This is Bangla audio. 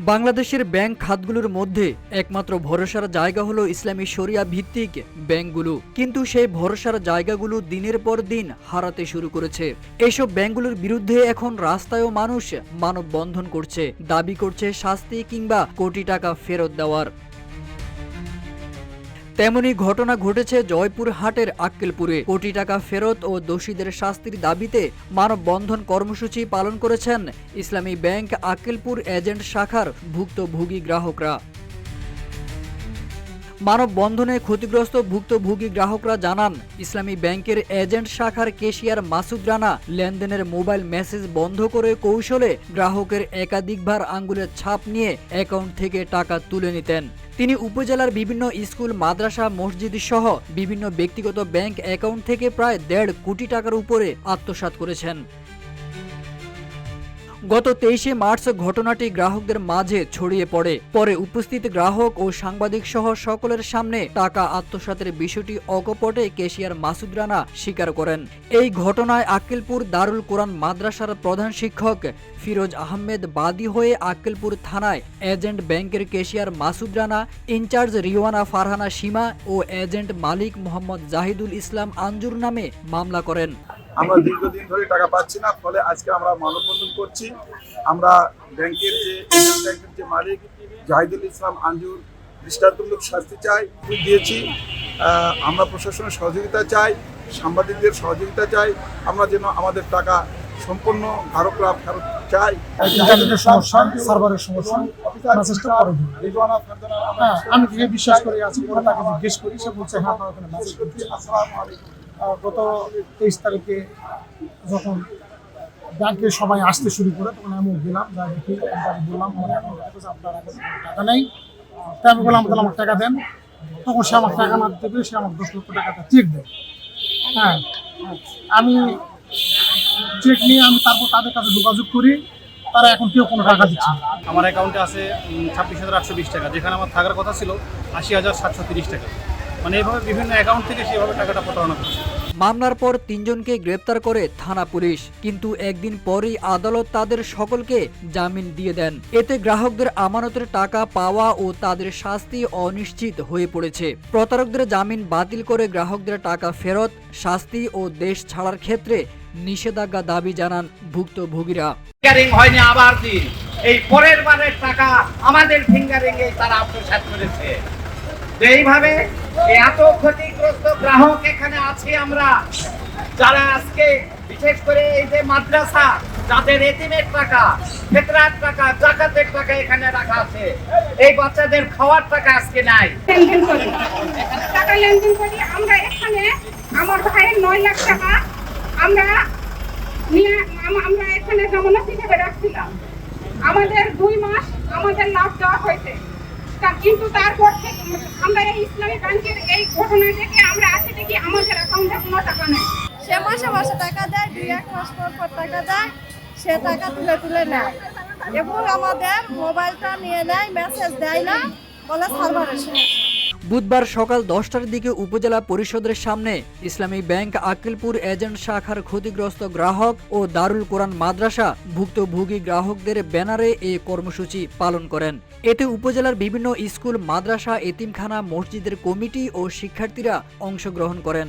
বাংলাদেশের ব্যাংক খাতগুলোর মধ্যে একমাত্র ভরসার জায়গা হলো ইসলামী শরিয়া ভিত্তিক ব্যাংকগুলো, কিন্তু সেই ভরসার জায়গাগুলো দিনের পর দিন হারাতে শুরু করেছে। এসব ব্যাংকগুলোর বিরুদ্ধে এখন রাস্তায়ও মানুষ মানববন্ধন করছে, দাবি করছে শাস্তি কিংবা কোটি টাকা ফেরত দেওয়ার। তেমনি ঘটনা ঘটেছে জয়পুরহাটের আক্কেলপুরে। কোটি টাকা ফেরত ও দোষীদের শাস্তির দাবিতে মানববন্ধন কর্মসূচি পালন করেছেন ইসলামী ব্যাংক আক্কেলপুর এজেন্ট শাখার ভুক্তভোগী গ্রাহকরা। মানববন্ধনে ক্ষতিগ্রস্ত ভুক্তভোগী গ্রাহকরা জানান, ইসলামী ব্যাংকের এজেন্ট শাখার ক্যাশিয়ার মাসুদ রানা লেনদেনের মোবাইল মেসেজ বন্ধ করে কৌশলে গ্রাহকের একাধিকবার আঙ্গুলের ছাপ নিয়ে অ্যাকাউন্ট থেকে টাকা তুলে নিতেন। তিনি উপজেলার বিভিন্ন স্কুল, মাদ্রাসা, মসজিদ সহ বিভিন্ন ব্যক্তিগত ব্যাংক অ্যাকাউন্ট থেকে প্রায় 1.5 কোটি টাকার উপরে আত্মসাৎ করেছেন। গত 23শে মার্চ ঘটনাটি গ্রাহকদের মাঝে ছড়িয়ে পড়ে। পরে উপস্থিত গ্রাহক ও সাংবাদিক সহ সকলের সামনে টাকা আত্মসাতের বিষয়টি অকপটে ক্যাশিয়ার মাসুদ রানা স্বীকার করেন। এই ঘটনায় আক্কেলপুর দারুল কোরআন মাদ্রাসার প্রধান শিক্ষক ফিরোজ আহমেদ বাদী হয়ে আক্কেলপুর থানায় এজেন্ট ব্যাংকের ক্যাশিয়ার মাসুদ রানা, ইনচার্জ রিওয়ানা ফারহানা সীমা ও এজেন্ট মালিক মোহাম্মদ জাহিদুল ইসলাম আঞ্জুর নামে মামলা করেন। আমরা দীর্ঘদিন ধরে টাকা পাচ্ছি না, ফলে আজকে আমরা মানববন্ধন করছি। আমরা ব্যাংকের যে মালিক জাহিদুল ইসলাম আঞ্জুর দৃষ্টান্তমূলক শাস্তি চাই, দিয়েছি। আমরা প্রশাসনের সহযোগিতা চাই, সাংবাদিকদের সহযোগিতা চাই। আমরা যেন আমাদের টাকা সম্পূর্ণ ধারকরা ফেরত চাই। সমস্যা, সার্ভারের সমস্যা, মেসেজটা পরে দিন। আমি যে বিশ্বাস করে আছি, পরে তাকে জিজ্ঞেস করি, সে বলছে হ্যাঁ আপনার ওখানে মেসেজ করছি। আসসালামু আলাইকুম। গত 23 তারিখে যখন ব্যাংকে সবাই আসতে শুরু করে, তখন আমি গেলাম, যা দেখি তাকে বললাম আমার অ্যাকাউন্টে আপনার টাকা নেই। তাই আমি বললাম তাহলে আমাকে টাকা দেন। তখন সে আমার টাকা না দিতে পেরে সে আমার 10 লক্ষ টাকাটা চেক দেয়। হ্যাঁ, আমি চেক নিয়ে আমি তারপর তাদের কাছে যোগাযোগ করি, তারা এখন কেউ কোনো টাকা দিচ্ছে না। আমার অ্যাকাউন্টে আছে 26,820 টাকা, যেখানে আমার থাকার কথা ছিল 80,730 টাকা। মানে এইভাবে বিভিন্ন অ্যাকাউন্ট থেকে সেভাবে টাকাটা প্রতারণা করছে। মামলার পর 3 জনকে গ্রেপ্তার করে থানা পুলিশ, কিন্তু একদিন পরেই আদালত তাদের সকলকে জামিন দিয়ে দেন। এতে গ্রাহকদের আমানতের টাকা পাওয়া ও তাদের শাস্তি অনিশ্চিত হয়ে পড়েছে। প্রতারকদের জামিন বাতিল করে গ্রাহকদের টাকা ফেরত, শাস্তি ও দেশ ছাড়ার ক্ষেত্রে নিষেধাজ্ঞা দাবি জানান ভুক্তভোগীরা। ফিঙ্গারিং হয়নি, আবার দিন। এই পরের বারের টাকা আমাদের ফিঙ্গারিং এ তারা আত্মসাৎ করেছে। এইভাবে এত ক্ষতিগ্রস্ত গ্রাহক এখানে আছি আমরা, যারা আজকে বিশেষ করে এই যে মাদ্রাসা, যাদের এতিমের টাকা, ফিতরার টাকা, যাকাতের টাকা এখানে রাখা আছে, এই বাচ্চাদের খাওয়ার টাকা আজকে নাই। টাকা লেনদেন করি আমরা এখানে। আমার ভাইয়ের 9 লাখ টাকা আমরা এখানে জামানত হিসেবে রাখছিলাম। আমাদের 2 মাস আমাদের লাভ দেওয়া হয়েছে, কিন্তু তারপর থেকে আমরা এই ইসলামী ব্যাংকের এই ঘটনা দেখে আমরা আসে দেখি আমাদের অ্যাকাউন্টে কোনো টাকা নেই। সে মাসে মাসে টাকা দেয়, 2-1 মাস পর টাকা দেয়, সে টাকা তুলে নেয় এবং আমাদের মোবাইলটা নিয়ে নেয়, মেসেজ দেয় না, বলে সার্ভারের সমস্যা। বুধবার সকাল 10টার দিকে উপজেলা পরিষদের সামনে ইসলামী ব্যাংক আক্কেলপুর এজেন্ট শাখার ক্ষতিগ্রস্ত গ্রাহক ও দারুল কোরআন মাদ্রাসা ভুক্তভোগী গ্রাহকদের ব্যানারে এই কর্মসূচি পালন করেন। এতে উপজেলার বিভিন্ন স্কুল, মাদ্রাসা, এতিমখানা, মসজিদের কমিটি ও শিক্ষার্থীরা অংশগ্রহণ করেন।